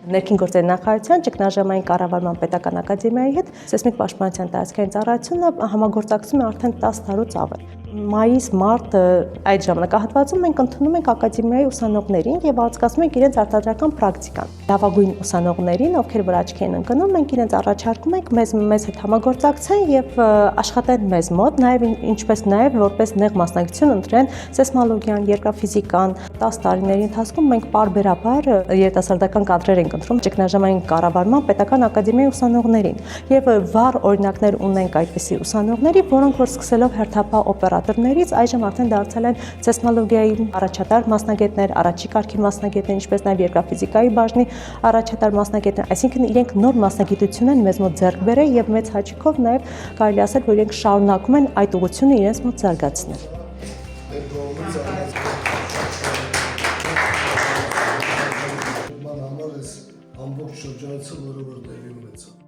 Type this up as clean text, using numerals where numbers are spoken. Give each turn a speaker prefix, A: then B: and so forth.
A: Ներքին գործերի նախարարության ճգնաժամային կառավարման պետական ակադեմիայի հետ սեյսմիկ պաշտպանության տարածքային ծառայությունը համագործակցում է արդեն 10 տարուց ավել։ Մայիս-մարտ այդ ժամանակահատվածում մենք ընդունում ենք ակադեմիայի ուսանողներին եւ անցկացնում ենք իրենց արտադրական պրակտիկան։ Լավագույն ուսանողներին, ովքեր որ աչքի են ընկնում, մենք իրենց առաջարկում ենք մեզ հետ համագործակցեն եւ աշխատեն մեզ մոտ, նաեւ ինչպես նաեւ որպես նեղ մասնակցություն ընտրեն սեյսմոլոգիան, երկրաֆիզիկան։ 10 տարիների ընթացքում մենք պարբերաբար երիտասարդական կադրեր ենք ընտրում ճգնաժամային կառավարման պետական ակադեմիայի ուսանողներին եւ վառ օրինակներ ունենք այդպիսի ուսանողների, որոնք որ սկսելով հերթապահ օպերատորներից այժմ արդեն դարձել են սեյսմոլոգիայի առաջատար մասնագետներ, առաջի կարգի մասնագետներ, ինչպես նաեւ երկրաֆիզիկայի բաժնի առաջատար մասնագետներ, այսինքն իրենք նոր մասնագիտություն են մեզ մոտ ձեռք բերել եւ մեծ հաճույքով նաեւ կարելի ասել, որ իրենք շարունակում են այդ ուղղությունը իրենց մոտ զարգացնել։
B: Ամբողջ շրջանցը որը որ տեղի ունեցավ։